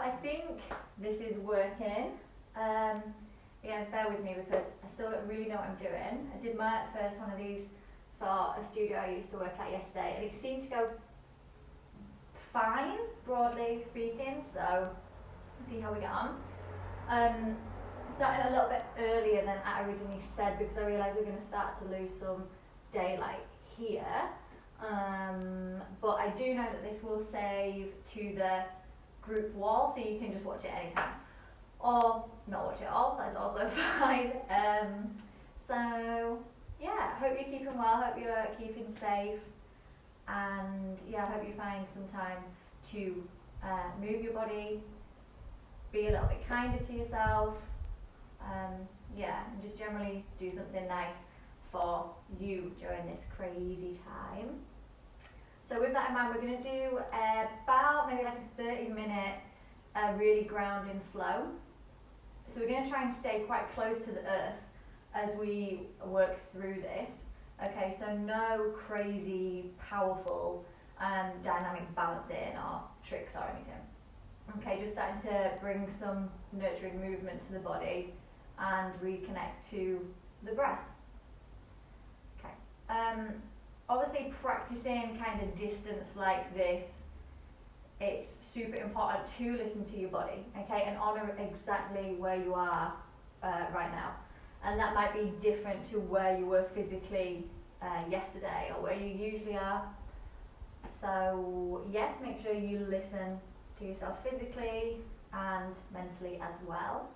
I think this is working. Again, bear with me because I still don't really know what I'm doing. I did my first one of these for a studio I used to work at yesterday, and it seemed to go fine, broadly speaking, so let's see how we get on. Starting a little bit earlier than I originally said because I realised we're going to start to lose some daylight here. But I do know that this will save to the group wall, so you can just watch it anytime. Or not watch it all, that's also fine. So yeah, hope you're keeping well, hope you're keeping safe, and yeah, I hope you find some time to move your body, be a little bit kinder to yourself, yeah, and just generally do something nice for you during this crazy time. So with that in mind, we're going to do about maybe like a 30-minute really grounding flow. So we're going to try and stay quite close to the earth as we work through this. Okay, so no crazy, powerful dynamic balancing or tricks or anything. Okay, just starting to bring some nurturing movement to the body and reconnect to the breath. Okay, obviously practicing kind of distance like this, it's super important to listen to your body, okay, and honour exactly where you are right now. And that might be different to where you were physically yesterday or where you usually are. So yes, make sure you listen to yourself physically and mentally as well.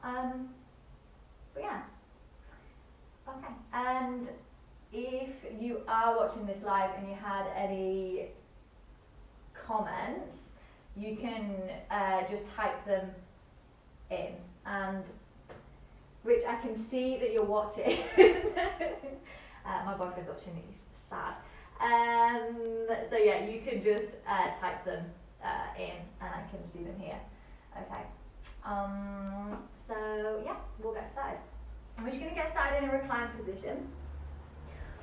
But yeah, okay. And if you are watching this live and you had any comments, you can just type them in, and which I can see that you're watching. My boyfriend's watching, he's sad. So yeah, you can just type them in and I can see them here. Okay. So yeah, we'll get started. I'm just going to get started in a reclined position.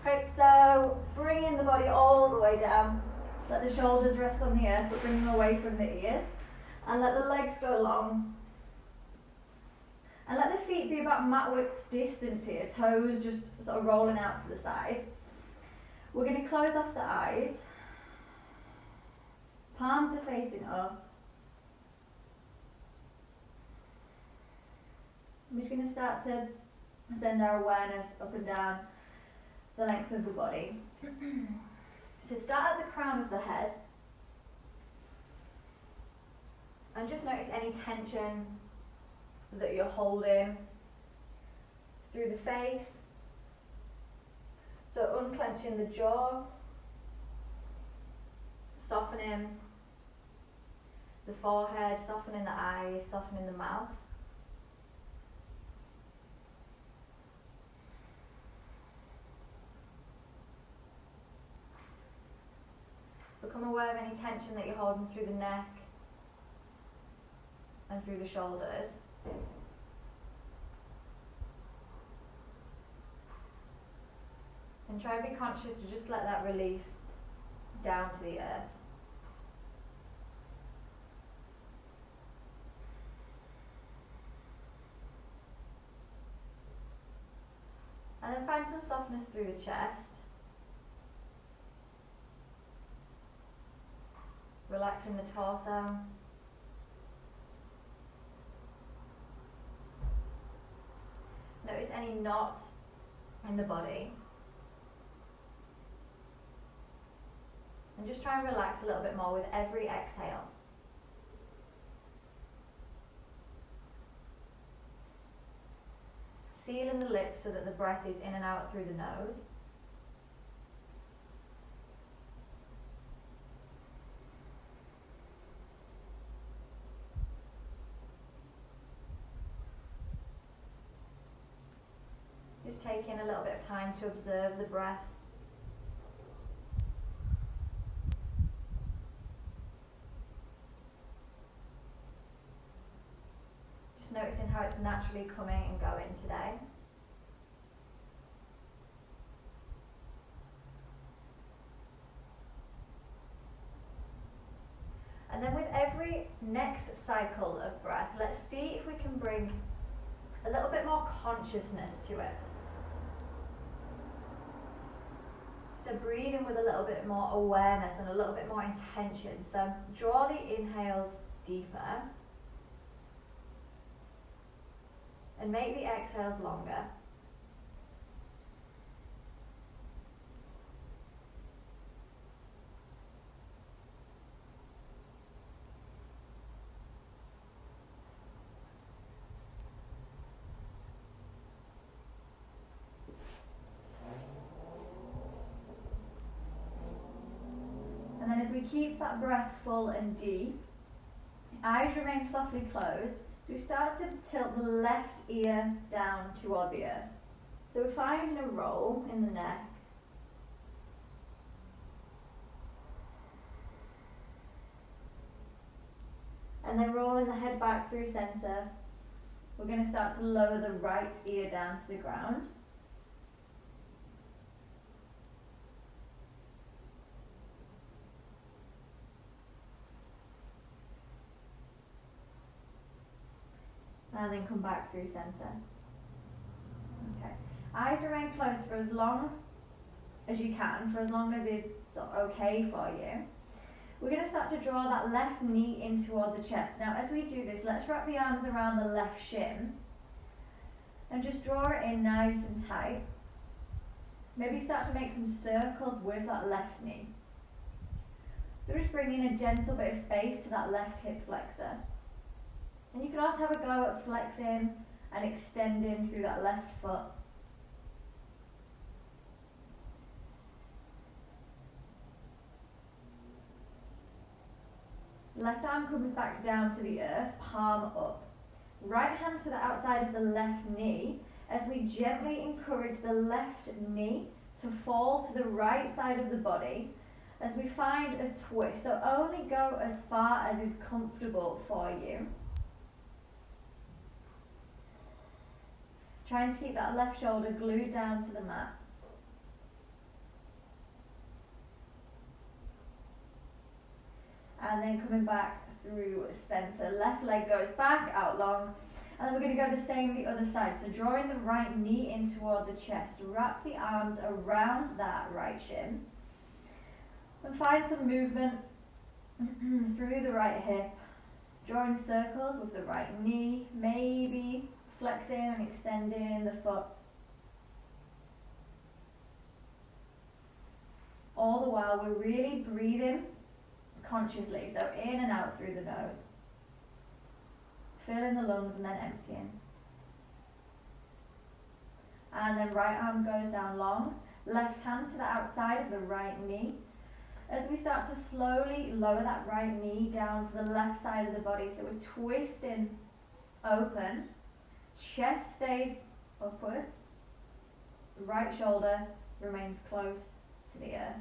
Okay, so bringing the body all the way down. Let the shoulders rest on the earth, but bring them away from the ears. And let the legs go long. And let the feet be about mat width distance here, toes just sort of rolling out to the side. We're going to close off the eyes. Palms are facing up. I'm just going to start to send our awareness up and down the length of the body. So start at the crown of the head. And just notice any tension that you're holding through the face. So unclenching the jaw, softening the forehead, softening the eyes, softening the mouth. Become aware of any tension that you're holding through the neck and through the shoulders. And try and be conscious to just let that release down to the earth. And then find some softness through the chest. Relaxing the torso. Notice any knots in the body. And just try and relax a little bit more with every exhale. Sealing the lips so that the breath is in and out through the nose. Just taking a little bit of time to observe the breath. Just noticing how it's naturally coming and going today. And then with every next cycle of breath, let's see if we can bring a little bit more consciousness to it. So breathe in with a little bit more awareness and a little bit more intention. So draw the inhales deeper and make the exhales longer. And then as we keep that breath full and deep, eyes remain softly closed, so we start to tilt the left ear down toward the earth. So we're finding a roll in the neck. And then rolling the head back through center, we're going to start to lower the right ear down to the ground. And then come back through center. Okay. Eyes remain closed for as long as you can, for as long as is sort of okay for you. We're going to start to draw that left knee in toward the chest. Now as we do this, let's wrap the arms around the left shin and just draw it in nice and tight. Maybe start to make some circles with that left knee. So just bringing a gentle bit of space to that left hip flexor. And you can also have a go at flexing and extending through that left foot. Left arm comes back down to the earth, palm up. Right hand to the outside of the left knee as we gently encourage the left knee to fall to the right side of the body as we find a twist. So only go as far as is comfortable for you. Trying to keep that left shoulder glued down to the mat. And then coming back through center. Left leg goes back out long. And then we're going to go the same the other side. So drawing the right knee in toward the chest. Wrap the arms around that right shin. And find some movement through the right hip. Drawing circles with the right knee. Maybe flexing and extending the foot. All the while we're really breathing consciously, so in and out through the nose. Filling the lungs and then emptying. And then right arm goes down long, left hand to the outside of the right knee. As we start to slowly lower that right knee down to the left side of the body, so we're twisting open. Chest stays upwards, right shoulder remains close to the earth.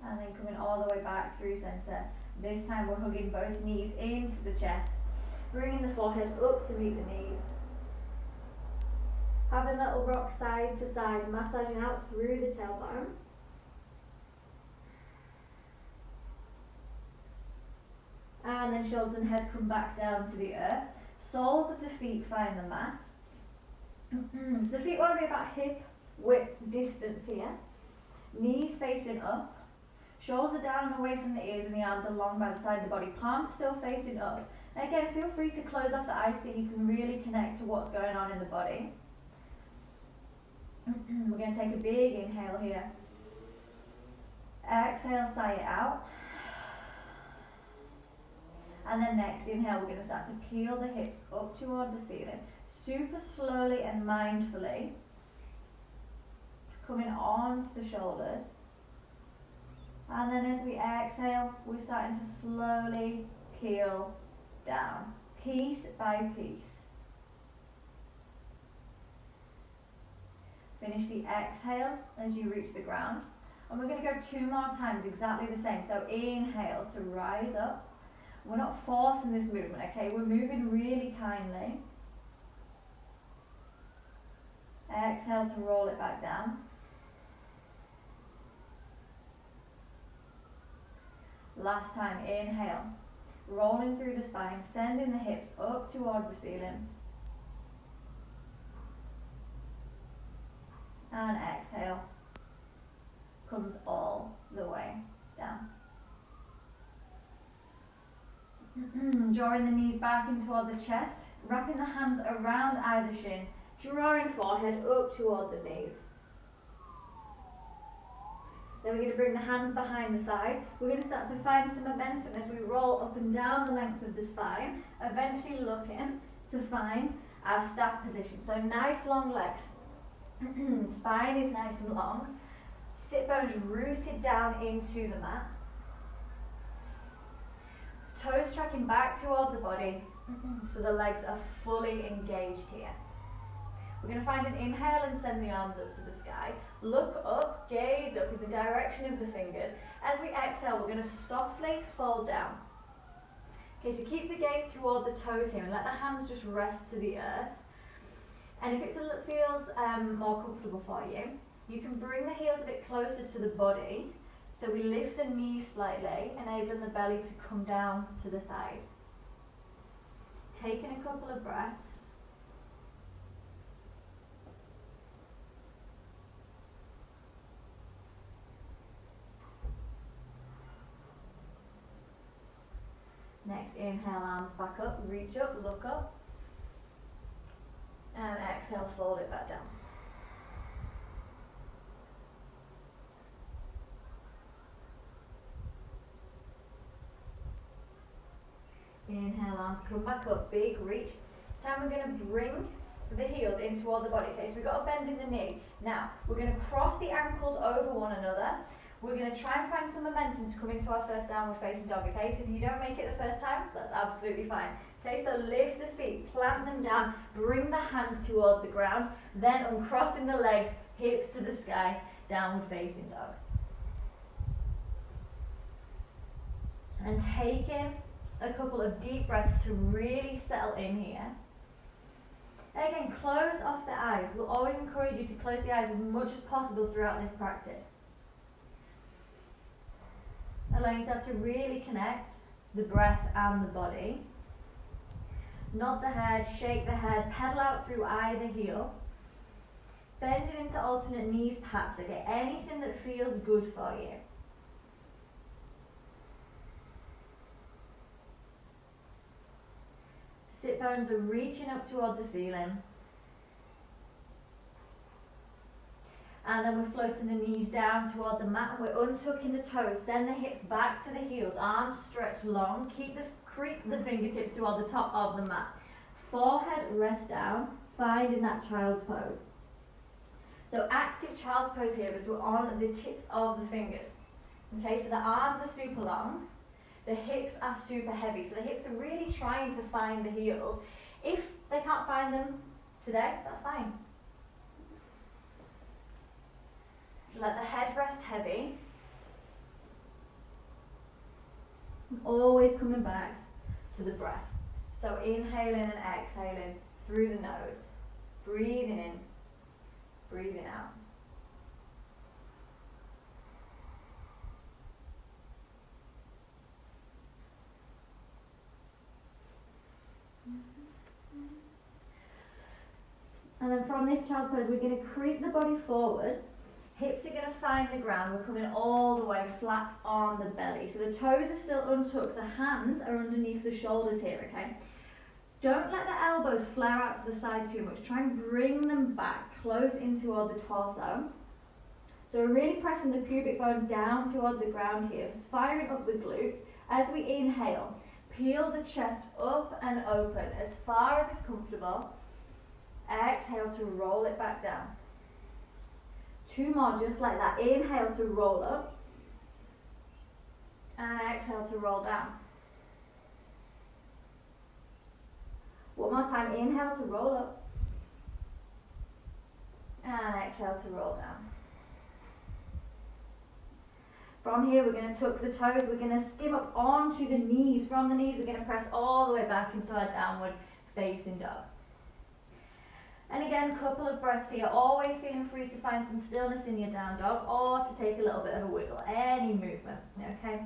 And then coming all the way back through center. This time we're hugging both knees into the chest, bringing the forehead up to meet the knees. Have a little rock side to side, massaging out through the tailbone. And then shoulders and head come back down to the earth. Soles of the feet find the mat. So the feet want to be about hip width distance here. Knees facing up. Shoulders are down and away from the ears and the arms are long by the side of the body. Palms still facing up. And again, feel free to close off the eyes so that you can really connect to what's going on in the body. We're going to take a big inhale here. Exhale, sigh it out. And then next inhale, we're going to start to peel the hips up toward the ceiling. Super slowly and mindfully. Coming onto the shoulders. And then as we exhale, we're starting to slowly peel down, piece by piece. Finish the exhale as you reach the ground. And we're going to go 2 more times, exactly the same. So inhale to rise up. We're not forcing this movement, okay? We're moving really kindly. exhale to roll it back down. Last time, inhale, rolling through the spine, sending the hips up toward the ceiling. And exhale, comes all the way down. Drawing the knees back in toward the chest, wrapping the hands around either shin, drawing forehead up toward the knees. Then we're going to bring the hands behind the thighs. We're going to start to find some momentum as we roll up and down the length of the spine, eventually looking to find our staff position. So nice long legs. Spine is nice and long. Sit bones rooted down into the mat. Toes tracking back toward the body, so the legs are fully engaged here. We're going to find an inhale and send the arms up to the sky. Look up, gaze up in the direction of the fingers. As we exhale, we're going to softly fold down. Okay, so keep the gaze toward the toes here and let the hands just rest to the earth. And if it feels more comfortable for you, you can bring the heels a bit closer to the body. So we lift the knees slightly, enabling the belly to come down to the thighs. Taking a couple of breaths. Next, inhale, arms back up, reach up, look up. And exhale, fold it back down. Inhale, arms come back up, big reach. This time we're going to bring the heels in toward the body. Okay, so we've got a bend in the knee. Now, we're going to cross the ankles over one another. We're going to try and find some momentum to come into our first downward facing dog. Okay, so if you don't make it the first time, that's absolutely fine. Okay, so lift the feet, plant them down, bring the hands toward the ground, then uncrossing the legs, hips to the sky, downward facing dog. And taking a couple of deep breaths to really settle in here. Again, close off the eyes. We'll always encourage you to close the eyes as much as possible throughout this practice. Allow yourself to really connect the breath and the body. Nod the head, shake the head, pedal out through either heel. Bending into alternate knees perhaps, okay? Anything that feels good for you. Sit bones are reaching up toward the ceiling. And then we're floating the knees down toward the mat and we're untucking the toes. Send the hips back to the heels, arms stretch long. Creep the fingertips toward the top of the mat. Forehead rest down, finding that child's pose. So active child's pose here is we're on the tips of the fingers. Okay, so the arms are super long. The hips are super heavy, so the hips are really trying to find the heels. If they can't find them today, that's fine. Let the head rest heavy. Always coming back to the breath. So inhaling and exhaling through the nose. Breathing in, breathing out. And then from this child's pose, we're going to creep the body forward. Hips are going to find the ground. We're coming all the way flat on the belly. So the toes are still untucked. The hands are underneath the shoulders here, okay? Don't let the elbows flare out to the side too much. Try and bring them back close in toward the torso. So we're really pressing the pubic bone down toward the ground here. Just firing up the glutes. As we inhale, peel the chest up and open as far as is comfortable. Exhale to roll it back down. Two more just like that. Inhale to roll up. And exhale to roll down. One more time. Inhale to roll up. And exhale to roll down. From here, we're going to tuck the toes. We're going to skim up onto the knees. From the knees, we're going to press all the way back into our downward facing dog. And again, couple of breaths here, always feeling free to find some stillness in your down dog or to take a little bit of a wiggle, any movement, okay?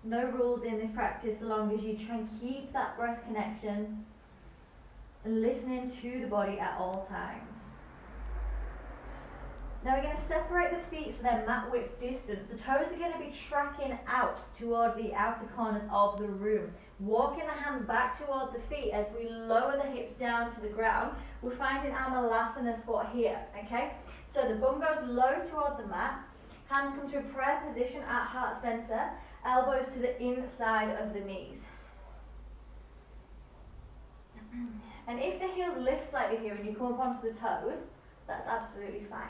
No rules in this practice so long as you try and keep that breath connection and listening to the body at all times. Now we're going to separate the feet so they're mat width distance. The toes are going to be tracking out toward the outer corners of the room. Walking the hands back toward the feet as we lower the hips down to the ground. We're finding our malasana spot here, okay? So the bum goes low toward the mat. Hands come to a prayer position at heart center. Elbows to the inside of the knees. And if the heels lift slightly here and you come up onto the toes, that's absolutely fine.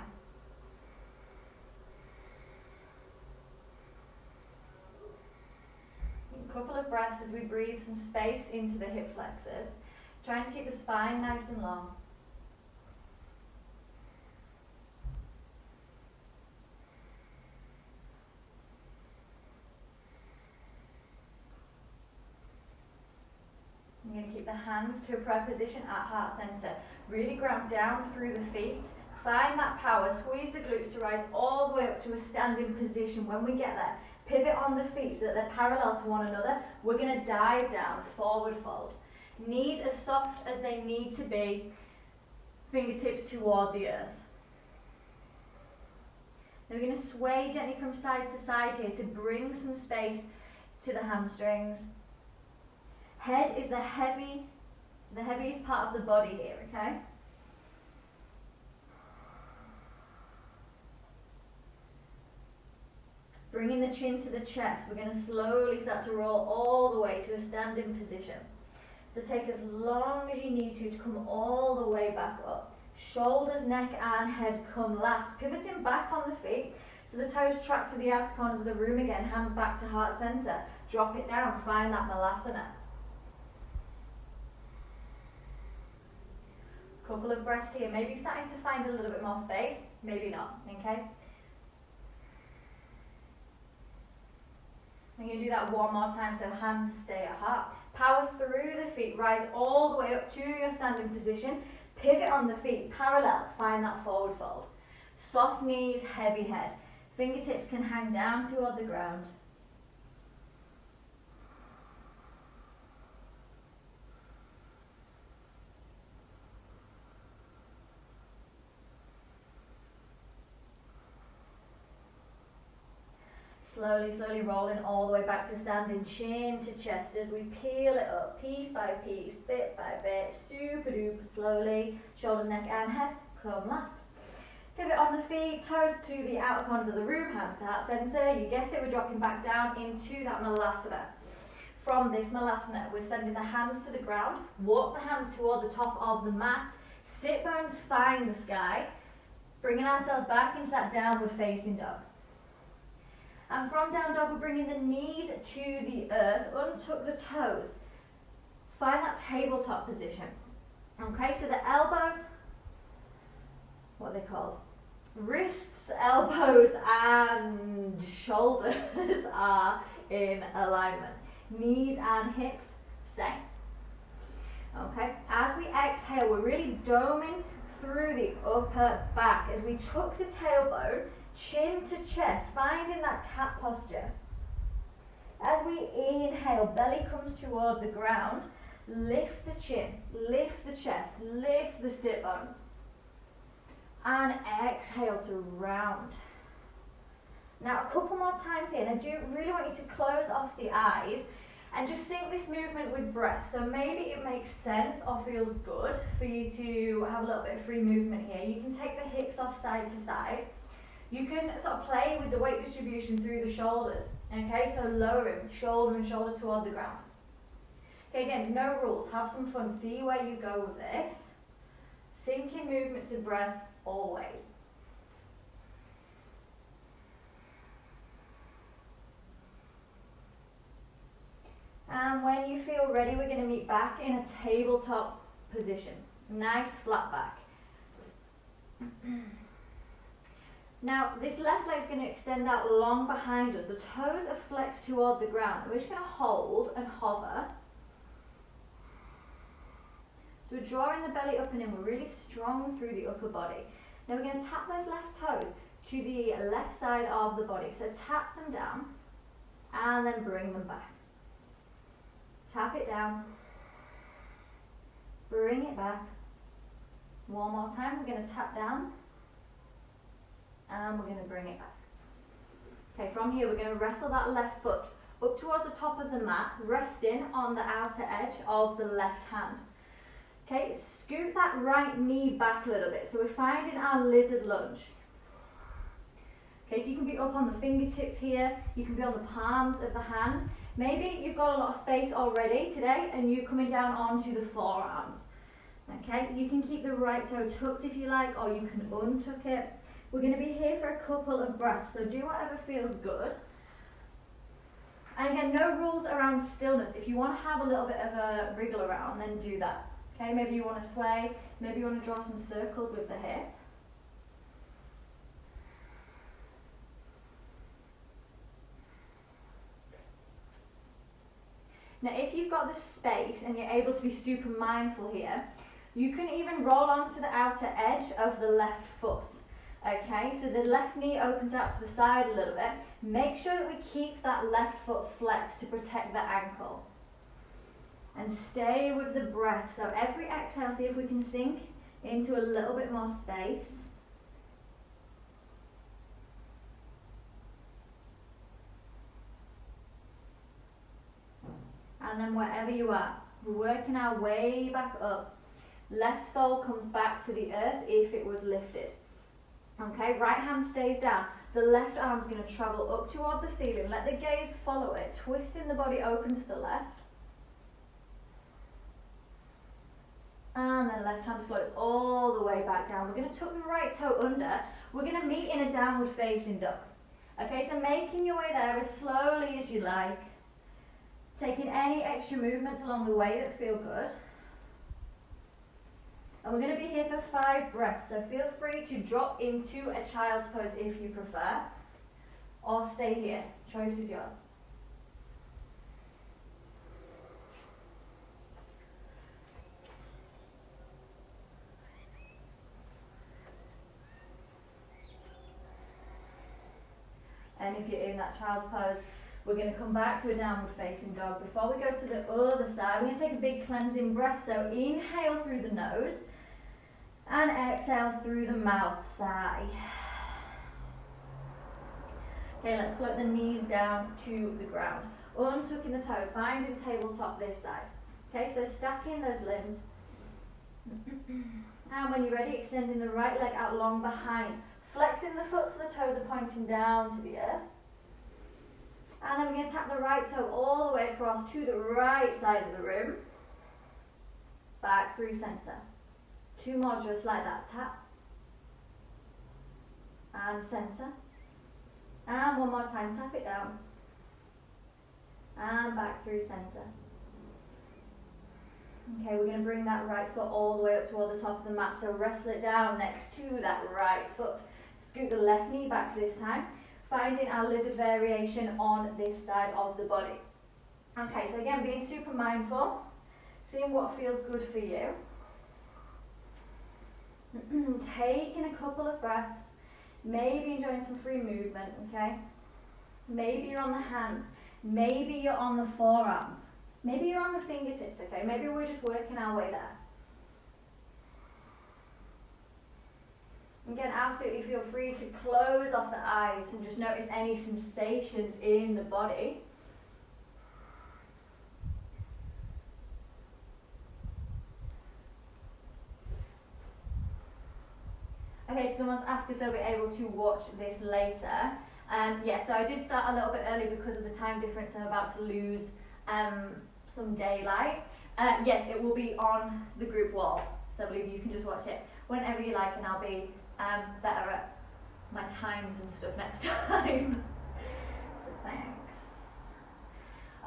A couple of breaths as we breathe some space into the hip flexors, trying to keep the spine nice and long. I'm going to keep the hands to a prayer position at heart center. Really ground down through the feet. Find that power. Squeeze the glutes to rise all the way up to a standing position. When we get there, pivot on the feet so that they're parallel to one another. We're going to dive down, forward fold. Knees as soft as they need to be. Fingertips toward the earth. Now we're going to sway gently from side to side here to bring some space to the hamstrings. Head is the heaviest part of the body here, okay? Bringing the chin to the chest, we're going to slowly start to roll all the way to a standing position. So take as long as you need to come all the way back up. Shoulders, neck and head come last. Pivoting back on the feet, so the toes track to the outer corners of the room again, hands back to heart center. Drop it down, find that malasana. Couple of breaths here, maybe starting to find a little bit more space, maybe not, okay? I'm going to do that one more time, so hands stay at heart. Power through the feet, rise all the way up to your standing position. Pivot on the feet, parallel, find that forward fold. Soft knees, heavy head. Fingertips can hang down toward the ground. Slowly, slowly rolling all the way back to standing, chin to chest as we peel it up, piece by piece, bit by bit, super duper slowly. Shoulders, neck and head come last. Pivot on the feet, toes to the outer corners of the room, hands to heart center. You guessed it, we're dropping back down into that malasana. From this malasana, we're sending the hands to the ground, walk the hands toward the top of the mat, sit bones find the sky, bringing ourselves back into that downward facing dog. And from down dog, we're bringing the knees to the earth, untuck the toes. Find that tabletop position. Okay, so the elbows, what are they called? Wrists, elbows, and shoulders are in alignment. Knees and hips, same. Okay, as we exhale, we're really doming through the upper back as we tuck the tailbone, chin to chest, finding that cat posture. As we inhale, belly comes toward the ground, lift the chin, lift the chest, lift the sit bones. And exhale to round. Now a couple more times here, and I do really want you to close off the eyes and just sync this movement with breath. So maybe it makes sense or feels good for you to have a little bit of free movement here. You can take the hips off side to side. You can sort of play with the weight distribution through the shoulders. Okay, so lowering shoulder and shoulder toward the ground. Okay, again, no rules. Have some fun. See where you go with this. Syncing movement to breath always. And when you feel ready, we're going to meet back in a tabletop position. Nice flat back. Now, this left leg is going to extend out long behind us. The toes are flexed toward the ground. We're just going to hold and hover. So we're drawing the belly up and in, we're really strong through the upper body. Now we're going to tap those left toes to the left side of the body. So tap them down and then bring them back. Tap it down, bring it back. One more time, we're going to tap down and we're going to bring it back. Okay, from here we're going to wrestle that left foot up towards the top of the mat, resting on the outer edge of the left hand. Okay, scoot that right knee back a little bit. So we're finding our lizard lunge. Okay, so you can be up on the fingertips here, you can be on the palms of the hand. Maybe you've got a lot of space already today and you're coming down onto the forearms. Okay, you can keep the right toe tucked if you like, or you can untuck it. We're going to be here for a couple of breaths, so do whatever feels good. And again, no rules around stillness. If you want to have a little bit of a wriggle around, then do that. Okay, maybe you want to sway, maybe you want to draw some circles with the hip. Now if you've got the space and you're able to be super mindful here, you can even roll onto the outer edge of the left foot. Okay, so the left knee opens out to the side a little bit. Make sure that we keep that left foot flexed to protect the ankle. And stay with the breath. So every exhale, see if we can sink into a little bit more space. And then wherever you are, we're working our way back up. Left sole comes back to the earth if it was lifted. Okay, right hand stays down. The left arm's going to travel up toward the ceiling. Let the gaze follow it, twisting the body open to the left. And then left hand floats all the way back down. We're going to tuck the right toe under. We're going to meet in a downward facing dog. Okay, so making your way there as slowly as you like. Taking any extra movements along the way that feel good. And we're going to be here for 5 breaths, so feel free to drop into a child's pose if you prefer, or stay here. Choice is yours. And if you're in that child's pose, we're going to come back to a downward facing dog. Before we go to the other side, we're going to take a big cleansing breath. So inhale through the nose and exhale through the mouth. Sigh. Okay, let's float the knees down to the ground. Untucking the toes, finding tabletop this side. Okay, so stacking those limbs. And when you're ready, extending the right leg out long behind. Flexing the foot so the toes are pointing down to the earth. And then we're going to tap the right toe all the way across to the right side of the room. Back through centre. 2 more just like that. Tap. And centre. And 1 more time. Tap it down. And back through centre. Okay, we're going to bring that right foot all the way up toward the top of the mat. So wrestle it down next to that right foot. Scoot the left knee back this time. Finding our lizard variation on this side of the body. Okay, so again, being super mindful, seeing what feels good for you. Taking a couple of breaths, maybe enjoying some free movement, okay? Maybe you're on the hands, maybe you're on the forearms, maybe you're on the fingertips, okay? Maybe we're just working our way there. Again, absolutely feel free to close off the eyes and just notice any sensations in the body. Okay, someone's asked if they'll be able to watch this later. Yeah, so I did start a little bit early because of the time difference. I'm about to lose some daylight. Yes, it will be on the group wall, so I believe you can just watch it whenever you like, and I'll be better at my times and stuff next time. So thanks.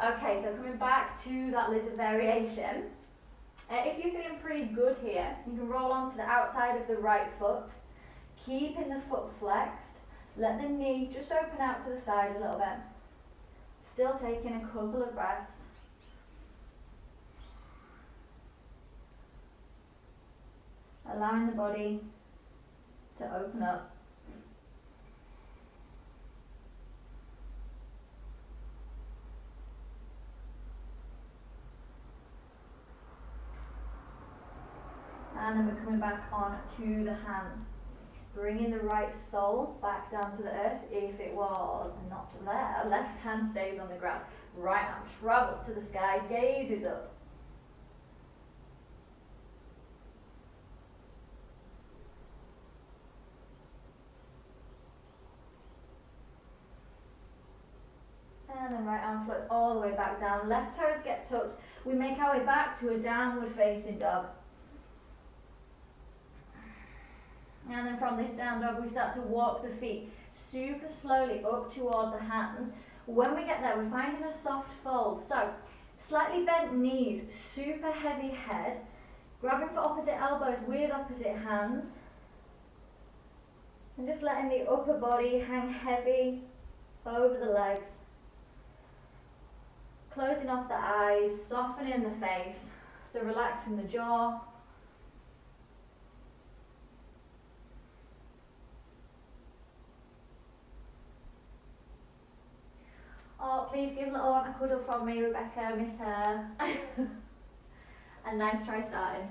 Okay, so coming back to that lizard variation. If you're feeling pretty good here, you can roll onto the outside of the right foot, keeping the foot flexed. Let the knee just open out to the side a little bit. Still taking a couple of breaths. allowing the body to open up. And then we're coming back on to the hands. Bringing the right sole back down to the earth if it was not there. Left hand stays on the ground. Right arm travels to the sky, gazes up. And then right arm floats all the way back down. Left toes get tucked. We make our way back to a downward facing dog. And then from this down dog, we start to walk the feet super slowly up toward the hands. When we get there, we're finding a soft fold. So, slightly bent knees, super heavy head. Grabbing for opposite elbows with opposite hands. And just letting the upper body hang heavy over the legs. Closing off the eyes, softening the face. So relaxing the jaw. Oh, please give little one a cuddle from me, Rebecca, miss her. And nice try starting.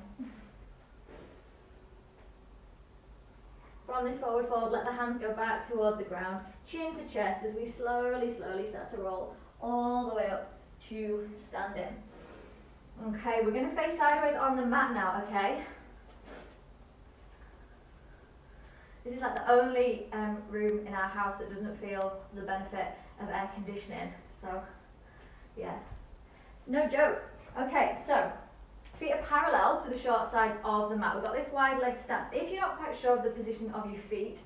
From this forward fold, let the hands go back toward the ground, chin to chest as we slowly start to roll all the way up to standing. Okay, we're going to face sideways on the mat now, okay? This is like the only room in our house that doesn't feel the benefit of air conditioning, so yeah, no joke. Okay, so feet are parallel to the short sides of the mat. We've got this wide leg stance. If you're not quite sure of the position of your feet,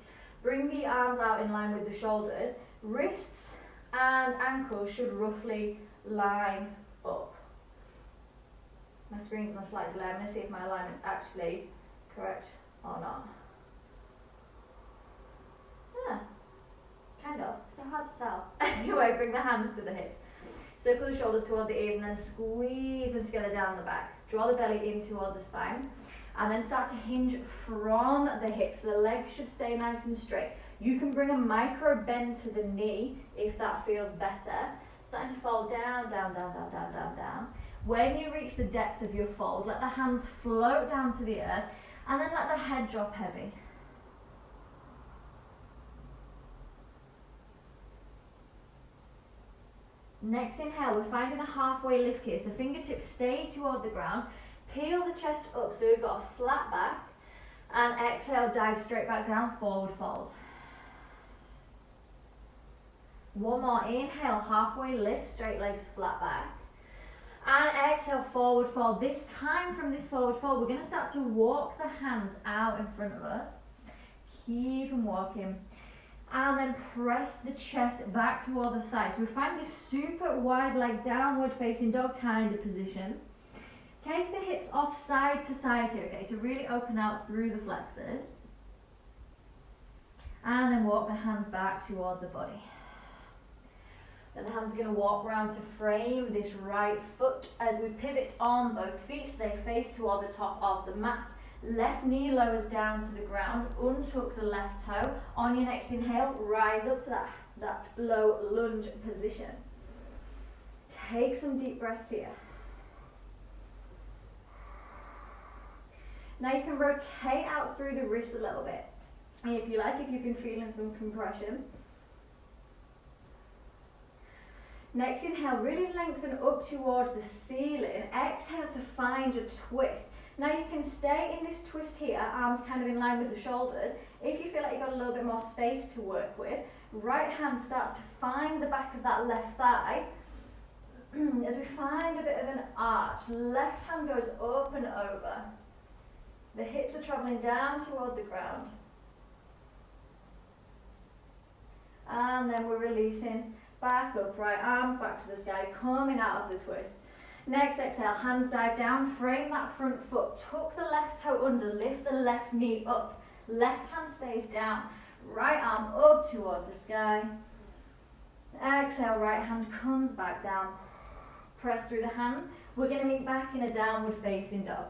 bring the arms out in line with the shoulders. Wrists and ankles should roughly line up. My screen's on a slight delay. I'm going to see if my alignment's actually correct or not. Kind of. So hard to tell. Anyway, bring the hands to the hips. Circle the shoulders toward the ears and then squeeze them together down the back. Draw the belly in toward the spine. And then start to hinge from the hips. The legs should stay nice and straight. You can bring a micro bend to the knee if that feels better. Starting to fold down, down, down, down, down, down, down. When you reach the depth of your fold, let the hands float down to the earth and then let the head drop heavy. Next inhale, we're finding a halfway lift here, so fingertips stay toward the ground, peel the chest up so we've got a flat back, and exhale, dive straight back down, forward fold. One more, inhale, halfway lift, straight legs, flat back, and exhale, forward fold. This time from this forward fold, we're going to start to walk the hands out in front of us, keep them walking. And then press the chest back toward the thighs. So we find this super wide leg downward facing dog kind of position. Take the hips off side to side here, okay, to really open out through the flexors. And then walk the hands back toward the body. Then the hands are going to walk around to frame this right foot as we pivot on both feet so they face toward the top of the mat. Left knee lowers down to the ground, untuck the left toe. On your next inhale, rise up to that low lunge position. Take some deep breaths here. Now you can rotate out through the wrists a little bit. If you like, if you've been feeling some compression. Next inhale, really lengthen up toward the ceiling. Exhale to find a twist. Now you can stay in this twist here, arms kind of in line with the shoulders. If you feel like you've got a little bit more space to work with, right hand starts to find the back of that left thigh. As we find a bit of an arch, left hand goes up and over. The hips are traveling down toward the ground. And then we're releasing back up, right arms back to the sky, coming out of the twist. Next exhale, hands dive down, frame that front foot, tuck the left toe under, lift the left knee up, left hand stays down, right arm up toward the sky. Exhale, right hand comes back down, press through the hands. We're going to meet back in a downward facing dog.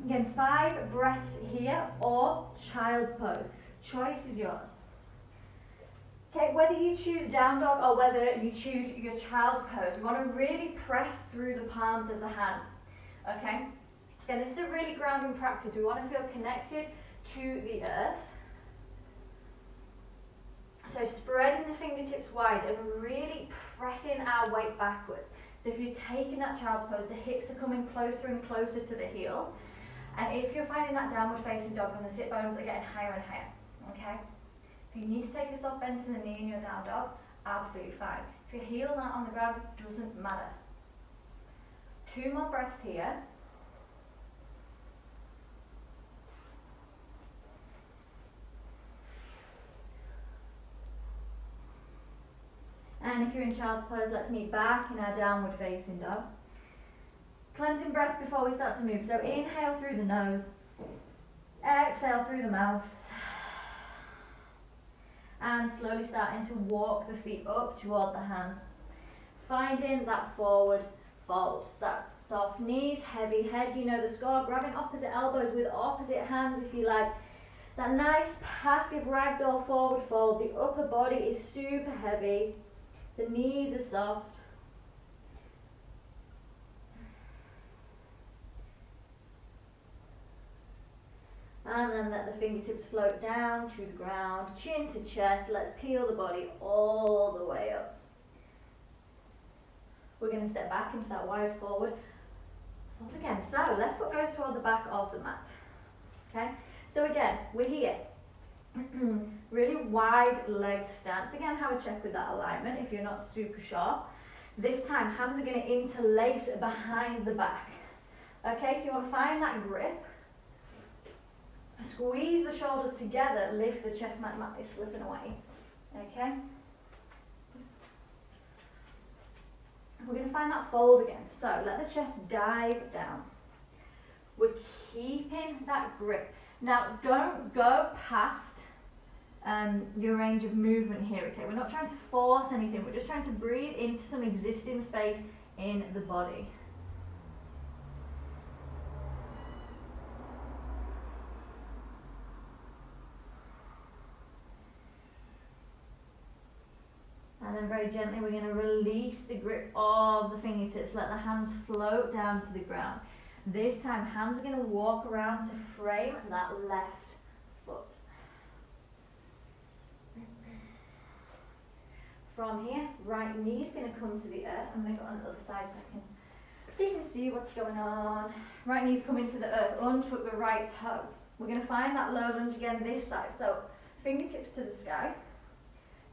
Again, 5 breaths here or child's pose. Choice is yours. Okay, whether you choose down dog or whether you choose your child's pose, you want to really press through the palms of the hands. Okay? So this is a really grounding practice. We want to feel connected to the earth. So spreading the fingertips wide and really pressing our weight backwards. So if you're taking that child's pose, the hips are coming closer and closer to the heels. And if you're finding that downward facing dog and the sit bones are getting higher and higher, okay? If you need to take a soft bend to the knee in your down dog, absolutely fine. If your heels aren't on the ground, it doesn't matter. 2 more breaths here. And if you're in child's pose, let's meet back in our downward facing dog. Cleansing breath before we start to move. So inhale through the nose, exhale through the mouth. And slowly starting to walk the feet up toward the hands. Finding that forward fold. That soft knees, heavy head, you know the score. Grabbing opposite elbows with opposite hands if you like. That nice passive ragdoll forward fold. The upper body is super heavy. The knees are soft. And then let the fingertips float down to the ground, chin to chest. Let's peel the body all the way up. We're going to step back into that wide forward fold again. So left foot goes toward the back of the mat. Okay, so again, we're here. Really wide leg stance. Again, have a check with that alignment if you're not super sure. This time, hands are going to interlace behind the back. Okay, so you want to find that grip. Squeeze the shoulders together, lift the chest, mat is slipping away. Okay? We're going to find that fold again. So let the chest dive down. We're keeping that grip. Now don't go past your range of movement here, okay? We're not trying to force anything, we're just trying to breathe into some existing space in the body. And then very gently we're going to release the grip of the fingertips, let the hands float down to the ground. This time hands are going to walk around to frame that left foot. From here, right knee is going to come to the earth. I'm going to go on the other side so you can see what's going on. Right knee's coming to the earth, untuck the right toe. We're going to find that low lunge again this side. So fingertips to the sky.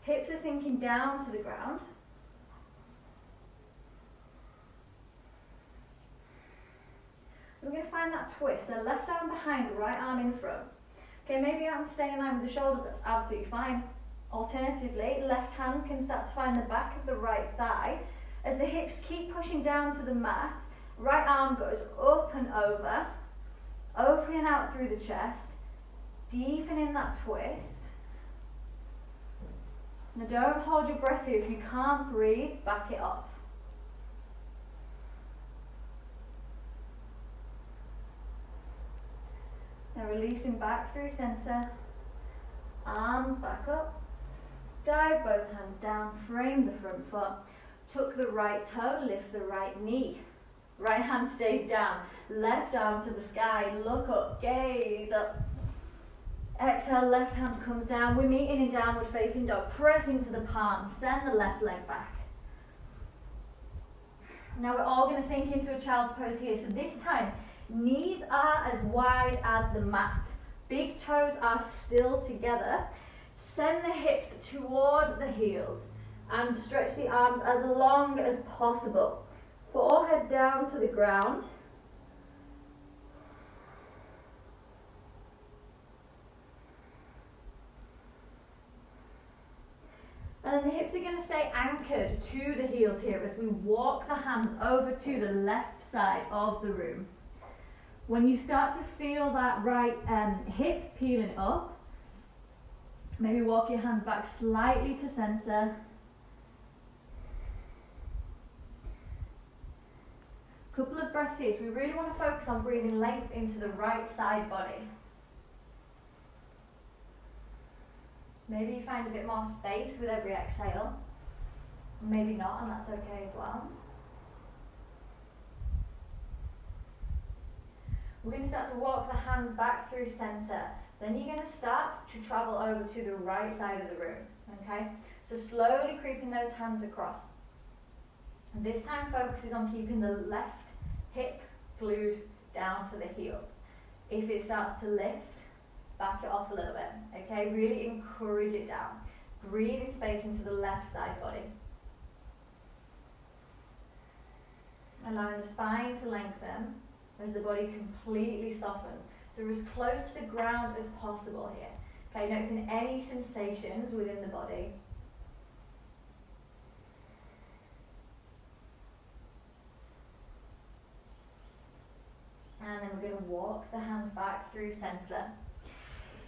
Hips are sinking down to the ground. We're going to find that twist. So left arm behind, right arm in front. Okay, maybe I'm staying in line with the shoulders, that's absolutely fine. Alternatively, left hand can start to find the back of the right thigh. As the hips keep pushing down to the mat, right arm goes up and over, opening out through the chest, deepening that twist. Now don't hold your breath here. If you can't breathe, back it off. Now releasing back through center, arms back up, dive both hands down, frame the front foot, tuck the right toe, lift the right knee. Right hand stays down, left arm to the sky, look up, gaze up. Exhale, left hand comes down. We're meeting in downward facing dog. Press into the palm. Send the left leg back. Now we're all going to sink into a child's pose here. So this time, knees are as wide as the mat. Big toes are still together. Send the hips toward the heels and stretch the arms as long as possible. Forehead down to the ground. And then the hips are going to stay anchored to the heels here as we walk the hands over to the left side of the room. When you start to feel that right hip peeling up, maybe walk your hands back slightly to center. Couple of breaths here. So we really want to focus on breathing length into the right side body. Maybe you find a bit more space with every exhale. Maybe not, and that's okay as well. We're going to start to walk the hands back through center. Then you're going to start to travel over to the right side of the room. Okay? So slowly creeping those hands across. And this time focus is on keeping the left hip glued down to the heels. If it starts to lift, back it off a little bit. Okay? Really encourage it down. Breathing space into the left side body. Allowing the spine to lengthen as the body completely softens. So we're as close to the ground as possible here. Okay, noticing any sensations within the body. And then we're going to walk the hands back through center.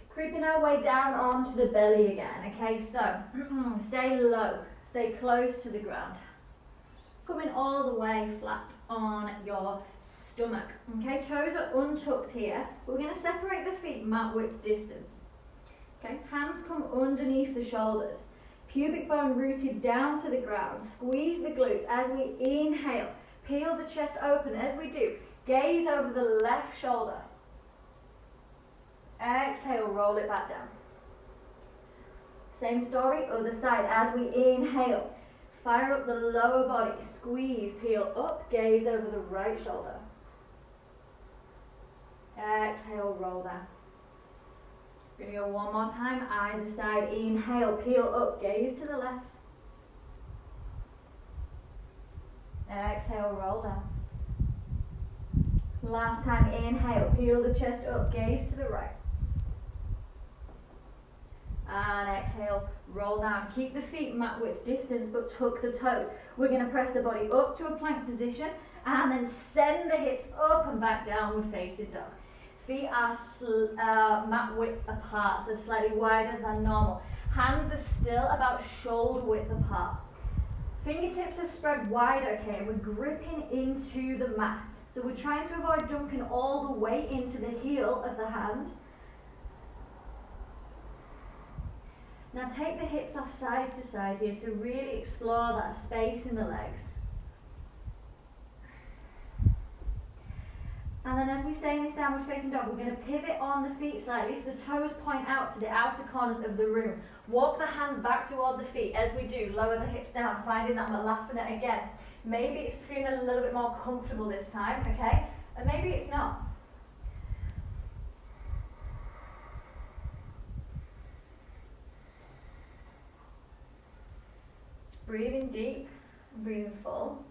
Creeping our way down onto the belly again. Okay, so stay low, stay close to the ground. Coming all the way flat on your stomach. Okay, toes are untucked here. We're going to separate the feet mat width distance. Okay, hands come underneath the shoulders. Pubic bone rooted down to the ground. Squeeze the glutes as we inhale. Peel the chest open as we do. Gaze over the left shoulder. Exhale, roll it back down. Same story, other side. As we inhale, fire up the lower body. Squeeze, peel up, gaze over the right shoulder. Exhale, roll down. We're going to go one more time, either side. Inhale, peel up, gaze to the left. Exhale, roll down. Last time, inhale, peel the chest up, gaze to the right. And exhale, roll down. Keep the feet mat width distance, but tuck the toes. We're going to press the body up to a plank position, and then send the hips up and back, downward facing dog. Feet are mat width apart, so slightly wider than normal. Hands are still about shoulder width apart. Fingertips are spread wide, okay, and we're gripping into the mat. So we're trying to avoid dunking all the way into the heel of the hand. Now take the hips off side to side here to really explore that space in the legs. And then as we stay in this downward facing dog, we're going to pivot on the feet slightly so the toes point out to the outer corners of the room. Walk the hands back toward the feet as we do. Lower the hips down, finding that malasana again. Maybe it's feeling a little bit more comfortable this time, okay? And maybe it's not. Breathing deep, breathing full.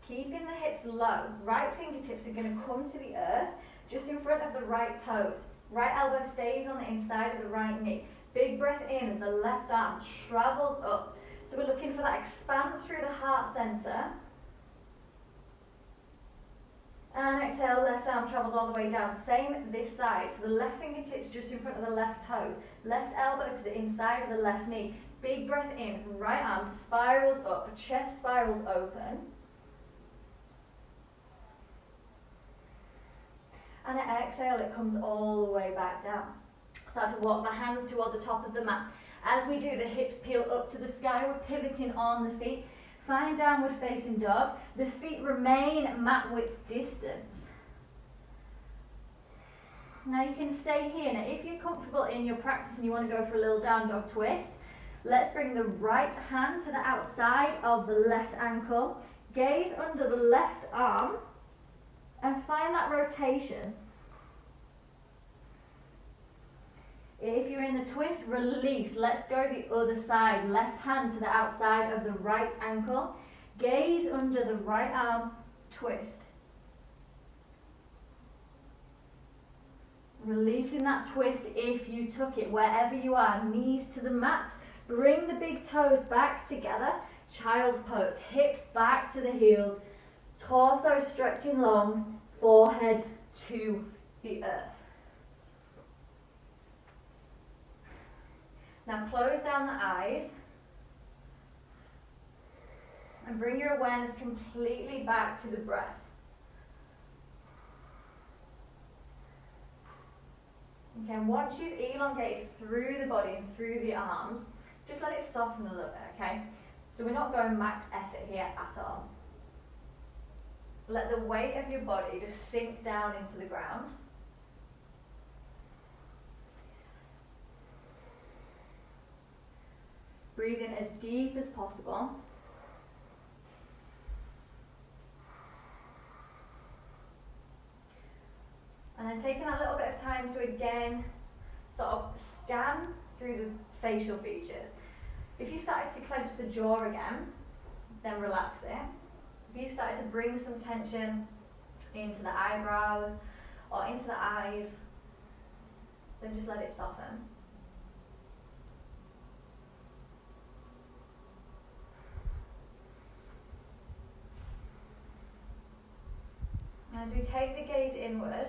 Keeping the hips low. Right fingertips are going to come to the earth just in front of the right toes. Right elbow stays on the inside of the right knee. Big breath in as the left arm travels up. So we're looking for that expanse through the heart center. And exhale, left arm travels all the way down. Same this side. So the left fingertips just in front of the left toes. Left elbow to the inside of the left knee. Big breath in. Right arm spirals up. Chest spirals open. And at exhale, it comes all the way back down. Start to walk the hands toward the top of the mat. As we do, the hips peel up to the sky. We're pivoting on the feet. Find downward facing dog. The feet remain mat width distance. Now you can stay here. Now if you're comfortable in your practice and you want to go for a little down dog twist, let's bring the right hand to the outside of the left ankle. Gaze under the left arm and find that rotation. If you're in the twist, release. Let's go the other side. Left hand to the outside of the right ankle. Gaze under the right arm, twist. Releasing that twist if you took it. Wherever you are, knees to the mat. Bring the big toes back together. Child's pose. Hips back to the heels. Torso stretching long. Forehead to the earth. Now close down the eyes and bring your awareness completely back to the breath. Okay, and once you've elongated through the body and through the arms, just let it soften a little bit, okay? So we're not going max effort here at all. Let the weight of your body just sink down into the ground. Breathe in as deep as possible. And then taking a little bit of time to again sort of scan through the facial features. If you started to clench the jaw again, then relax it. If you started to bring some tension into the eyebrows or into the eyes, then just let it soften. As we take the gaze inward,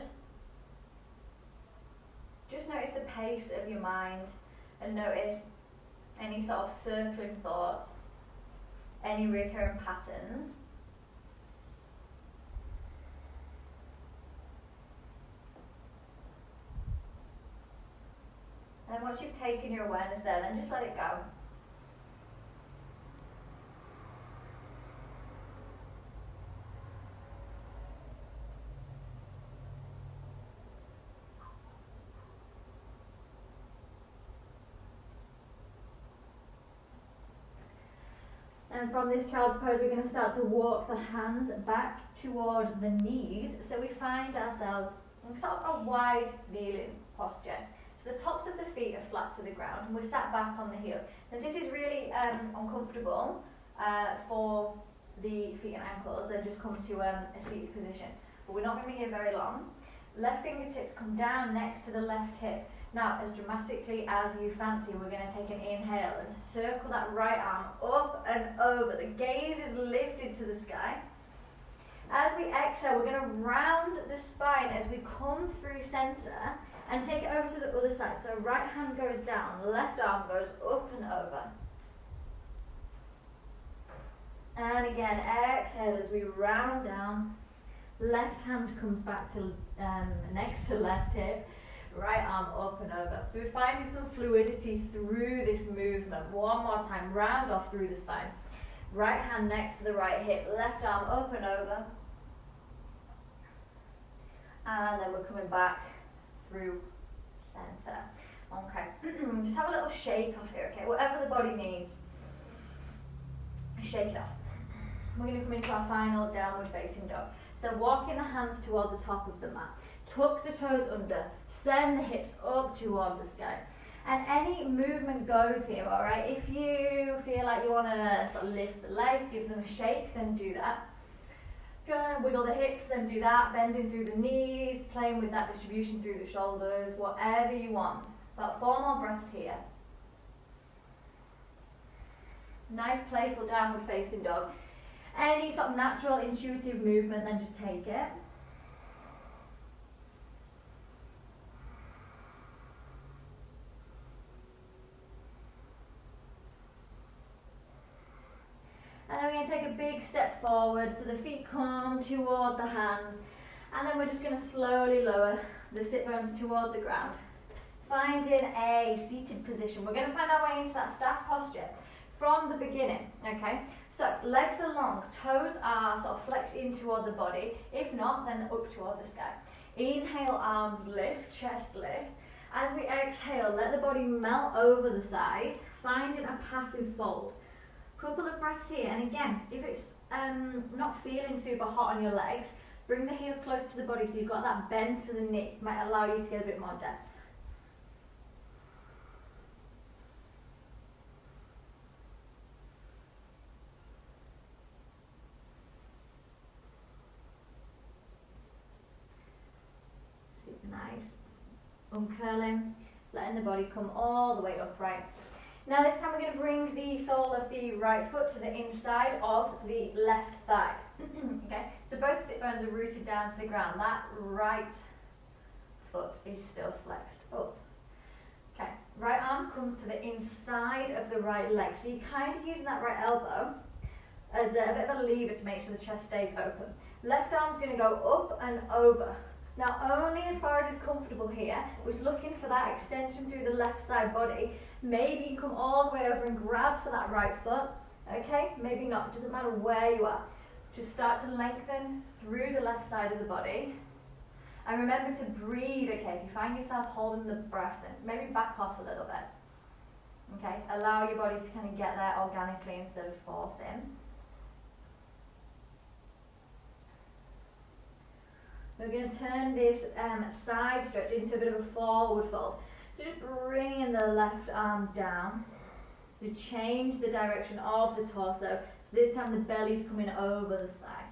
just notice the pace of your mind and notice any sort of circling thoughts, any recurring patterns. And then once you've taken your awareness there, then just let it go. And from this child's pose, we're going to start to walk the hands back toward the knees. So we find ourselves in sort of a wide kneeling posture. So the tops of the feet are flat to the ground and we're sat back on the heels. Now this is really uncomfortable for the feet and ankles. Then just come to a seated position. But we're not going to be here very long. Left fingertips come down next to the left hip. Now, as dramatically as you fancy, we're going to take an inhale and circle that right arm up and over. The gaze is lifted to the sky. As we exhale, we're going to round the spine as we come through center and take it over to the other side. So right hand goes down, left arm goes up and over. And again, exhale as we round down. Left hand comes back to next to left hip. Right arm up and over. So we're finding some fluidity through this movement. One more time, round off through the spine. Right hand next to the right hip, left arm up and over. And then we're coming back through center. Okay, just have a little shake off here, okay? Whatever the body needs, shake it off. We're going to come into our final downward facing dog. So walking the hands toward the top of the mat. Tuck the toes under. Send the hips up toward the sky. And any movement goes here, alright? If you feel like you want to sort of lift the legs, give them a shake, then do that. Go and wiggle the hips, then do that. Bending through the knees, playing with that distribution through the shoulders, whatever you want. About 4 more breaths here. Nice playful downward facing dog. Any sort of natural intuitive movement, then just take it. And then we're going to take a big step forward, so the feet come toward the hands. And then we're just going to slowly lower the sit bones toward the ground. Finding a seated position. We're going to find our way into that staff posture from the beginning, okay? So legs are long, toes are sort of flexed in toward the body. If not, then up toward the sky. Inhale, arms lift, chest lift. As we exhale, let the body melt over the thighs, finding a passive fold. Couple of breaths here, and again, if it's not feeling super hot on your legs, bring the heels close to the body so you've got that bend to the knee. Might allow you to get a bit more depth. Super nice. Uncurling, letting the body come all the way upright. Now this time we're going to bring the sole of the right foot to the inside of the left thigh. Okay, so both sit bones are rooted down to the ground. That right foot is still flexed up. Okay, right arm comes to the inside of the right leg. So you're kind of using that right elbow as a bit of a lever to make sure the chest stays open. Left arm's going to go up and over. Now only as far as is comfortable here. We're just looking for that extension through the left side body. Maybe you come all the way over and grab for that right foot. Okay, maybe not, it doesn't matter where you are. Just start to lengthen through the left side of the body. And remember to breathe, okay? If you find yourself holding the breath, then maybe back off a little bit. Okay, allow your body to kind of get there organically instead of forcing. We're going to turn this side stretch into a bit of a forward fold. So just bringing the left arm down to change the direction of the torso. So this time the belly's coming over the thigh.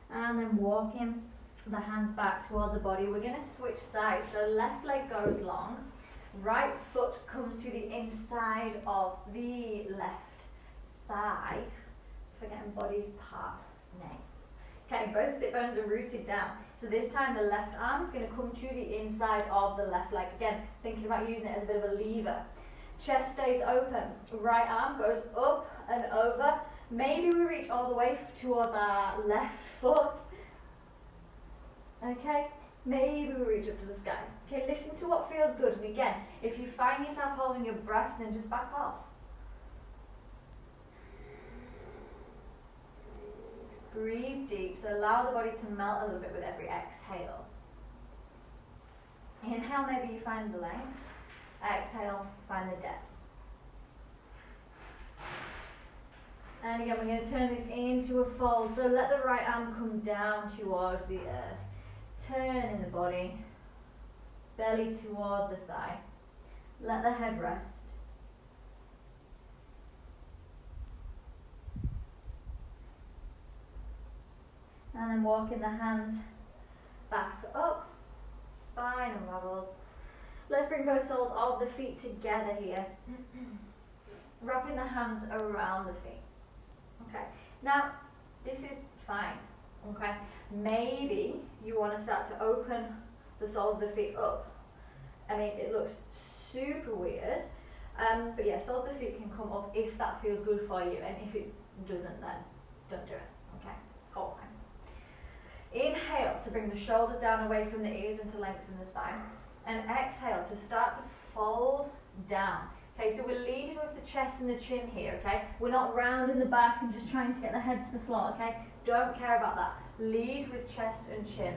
And then walking the hands back toward the body. We're going to switch sides. So left leg goes long. Right foot comes to the inside of the left thigh. Forgetting body part next. Okay, both sit bones are rooted down. So this time the left arm is going to come to the inside of the left leg. Again, thinking about using it as a bit of a lever. Chest stays open. Right arm goes up and over. Maybe we reach all the way toward our left foot. Okay, maybe we reach up to the sky. Okay, listen to what feels good. And again, if you find yourself holding your breath, then just back off. Breathe deep, so allow the body to melt a little bit with every exhale. Inhale, maybe you find the length. Exhale, find the depth. And again, we're going to turn this into a fold. So let the right arm come down towards the earth. Turn in the body. Belly toward the thigh. Let the head rest. And then walking the hands back up. Spine unravels. Let's bring both soles of the feet together here. Wrapping the hands around the feet. Okay, now this is fine. Okay, maybe you want to start to open the soles of the feet up. I mean, it looks super weird, but yeah, soles of the feet can come up if that feels good for you, and if it doesn't, then don't do it. Okay, all fine. Inhale to bring the shoulders down away from the ears and to lengthen the spine, and exhale to start to fold down. Okay, so we're leading with the chest and the chin here, okay? We're not rounding the back and just trying to get the head to the floor, okay? Don't care about that. Lead with chest and chin.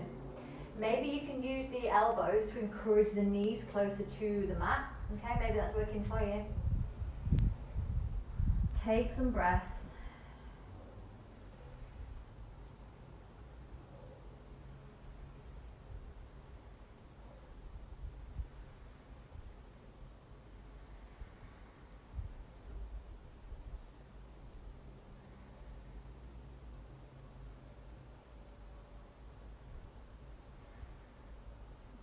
Maybe you can use the elbows to encourage the knees closer to the mat, okay? Maybe that's working for you. Take some breaths.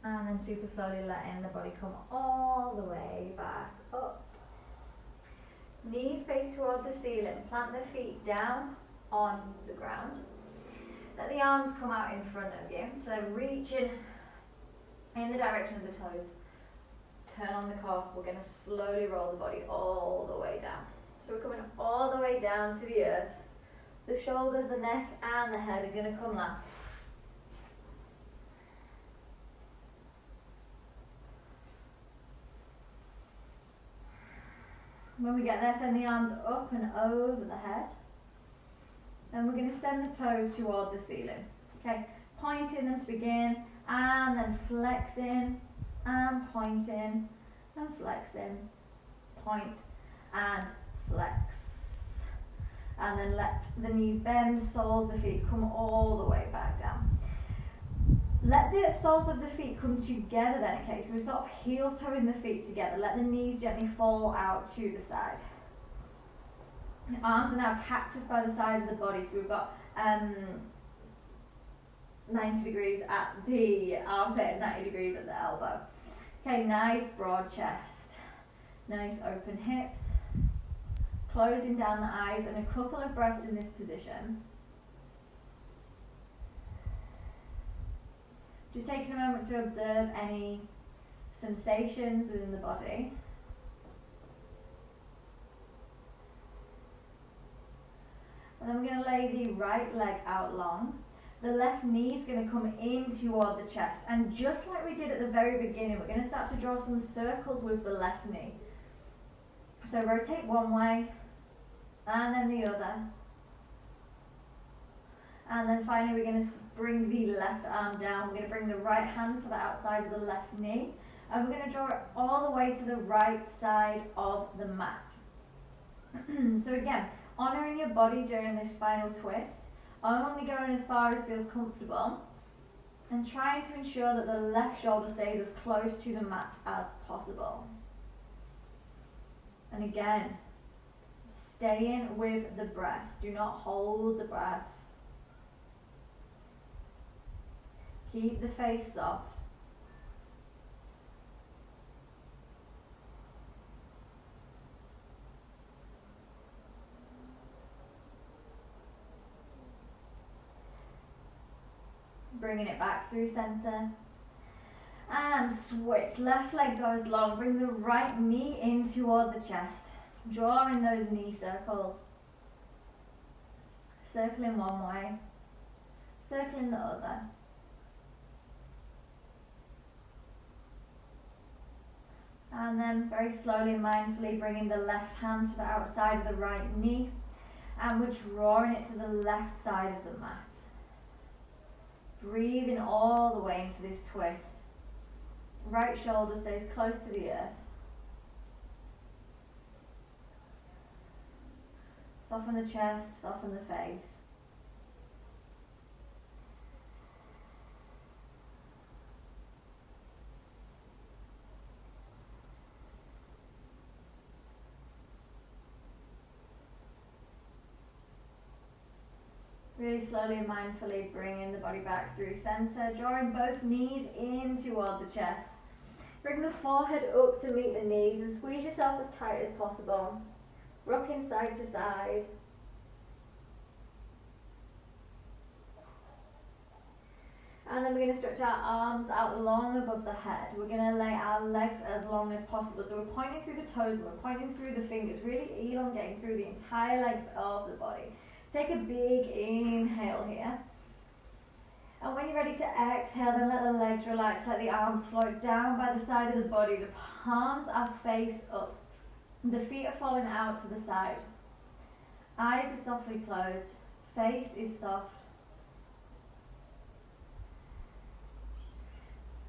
And then super slowly letting the body come all the way back up. Knees face toward the ceiling. Plant the feet down on the ground. Let the arms come out in front of you. So they're reaching in the direction of the toes. Turn on the core. We're going to slowly roll the body all the way down. So we're coming all the way down to the earth. The shoulders, the neck and the head are going to come last. When we get there, send the arms up and over the head. And we're going to send the toes toward the ceiling. Okay, pointing them to begin, and then flexing, and pointing, and flexing, point, and flex. And then let the knees bend, soles of the feet come all the way back down. Let the soles of the feet come together then, okay, so we're sort of heel toeing the feet together. Let the knees gently fall out to the side. The arms are now cactus by the side of the body, so we've got 90 degrees at the armpit and 90 degrees at the elbow. Okay, nice broad chest, nice open hips, closing down the eyes, and a couple of breaths in this position. Just taking a moment to observe any sensations within the body. And then we're going to lay the right leg out long. The left knee is going to come in toward the chest. And just like we did at the very beginning, we're going to start to draw some circles with the left knee. So rotate one way, and then the other. And then finally we're going to bring the left arm down. We're going to bring the right hand to the outside of the left knee. And we're going to draw it all the way to the right side of the mat. So again, honouring your body during this spinal twist, only going as far as feels comfortable, and trying to ensure that the left shoulder stays as close to the mat as possible. And again, staying with the breath. Do not hold the breath. Keep the face soft. Bringing it back through center. And switch. Left leg goes long. Bring the right knee in toward the chest. Drawing those knee circles. Circling one way. Circling the other. And then very slowly and mindfully bringing the left hand to the outside of the right knee. And we're drawing it to the left side of the mat. Breathing all the way into this twist. Right shoulder stays close to the earth. Soften the chest, soften the face. Really slowly and mindfully bringing the body back through center, drawing both knees in toward the chest. Bring the forehead up to meet the knees and squeeze yourself as tight as possible. Rocking side to side. And then we're going to stretch our arms out long above the head. We're going to lay our legs as long as possible. So we're pointing through the toes and we're pointing through the fingers, really elongating through the entire length of the body. Take a big inhale here. And when you're ready to exhale, then let the legs relax, let the arms float down by the side of the body. The palms are face up. The feet are falling out to the side. Eyes are softly closed. Face is soft.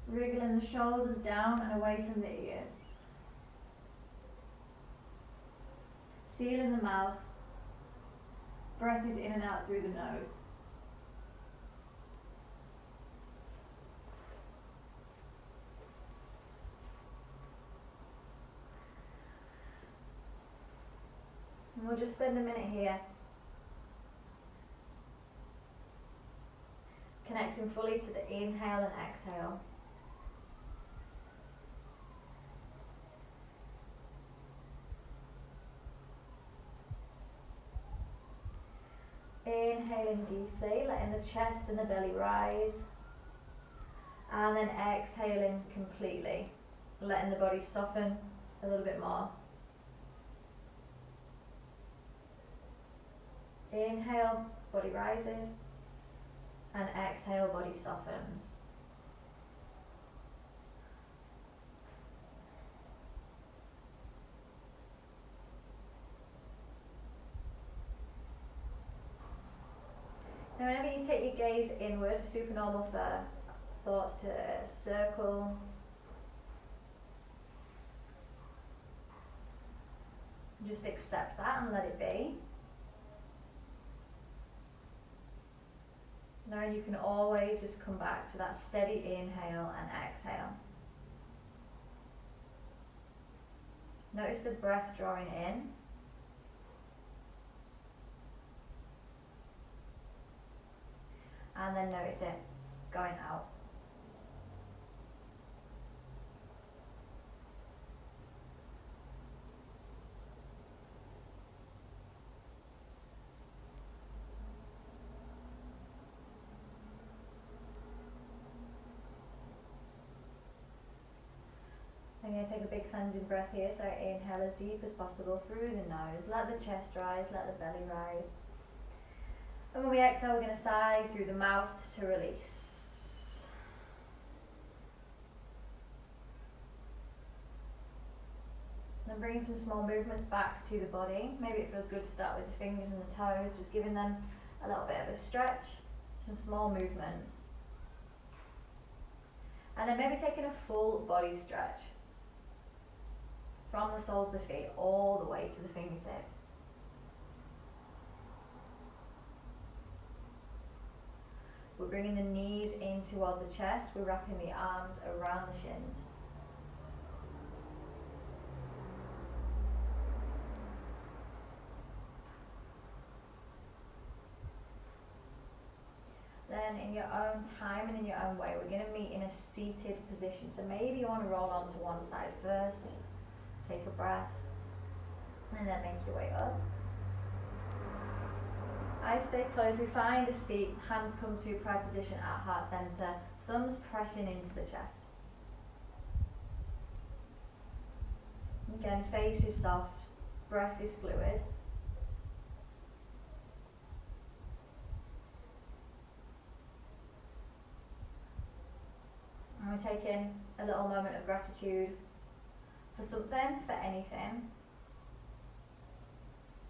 Wriggling the shoulders down and away from the ears. Sealing the mouth. Breath is in and out through the nose. And we'll just spend a minute here, connecting fully to the inhale and exhale. Inhaling deeply, letting the chest and the belly rise. And then exhaling completely, letting the body soften a little bit more. Inhale, body rises. And exhale, body softens. Now whenever you take your gaze inward, super normal for thoughts to circle. Just accept that and let it be. Now you can always just come back to that steady inhale and exhale. Notice the breath drawing in. And then notice it going out. big cleansing breath here, so inhale as deep as possible through the nose, let the chest rise, let the belly rise. And when we exhale, we're going to sigh through the mouth to release. Then bringing some small movements back to the body. Maybe it feels good to start with the fingers and the toes, just giving them a little bit of a stretch, some small movements. And then maybe taking a full body stretch from the soles of the feet all the way to the fingertips. We're bringing the knees in toward the chest, we're wrapping the arms around the shins. Then in your own time and in your own way, we're going to meet in a seated position. So maybe you want to roll onto one side first, take a breath, and then make your way up. Eyes stay closed, we find a seat, hands come to prayer position at heart center, thumbs pressing into the chest. Again, face is soft, breath is fluid. And we're taking a little moment of gratitude for something, for anything,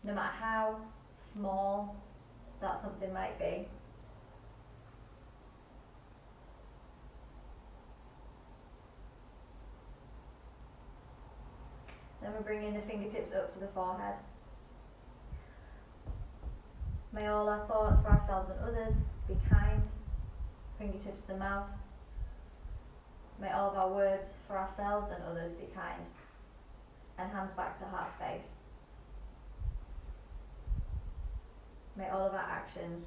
no matter how small that something might be. Then we're bringing the fingertips up to the forehead. May all our thoughts for ourselves and others be kind. Fingertips to the mouth. May all of our words for ourselves and others be kind. And hands back to heart space. May all of our actions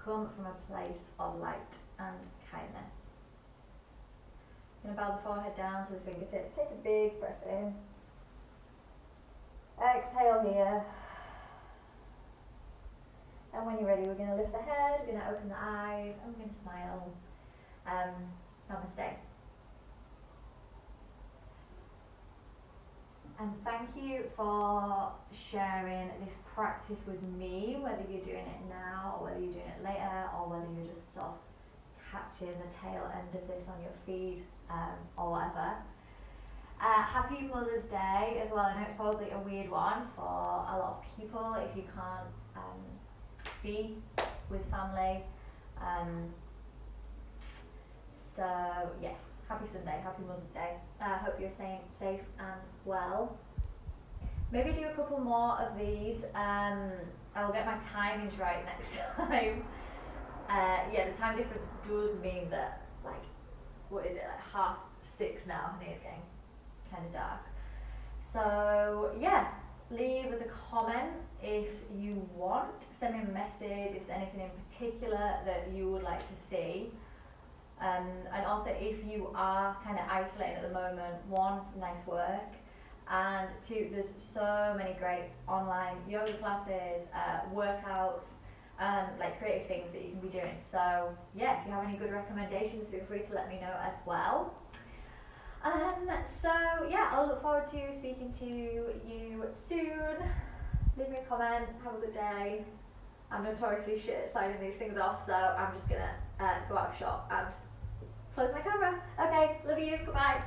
come from a place of light and kindness. I'm going to bow the forehead down to the fingertips. Take a big breath in. Exhale here. And when you're ready, we're going to lift the head, we're going to open the eyes, and we're going to smile. Namaste. And thank you for sharing this practice with me, whether you're doing it now, or whether you're doing it later, or whether you're just sort of catching the tail end of this on your feed, or whatever. Happy Mother's Day as well. I know it's probably a weird one for a lot of people if you can't be with family. So yes, happy Sunday, happy Mother's Day. I hope you're staying safe and well. Maybe do a couple more of these. I'll get my timings right next time. Yeah, the time difference does mean that, like, what is it, like 6:30 now? I think it's getting kind of dark. So yeah, leave us a comment if you want. Send me a message if there's anything in particular that you would like to see. And also, if you are kind of isolating at the moment, one, nice work, and two, there's so many great online yoga classes, workouts, like creative things that you can be doing. So yeah, if you have any good recommendations, feel free to let me know as well. So yeah, I'll look forward to speaking to you soon. Leave me a comment, have a good day. I'm notoriously shit at signing these things off, so I'm just gonna go out of shot and close my camera. Okay, love you, goodbye.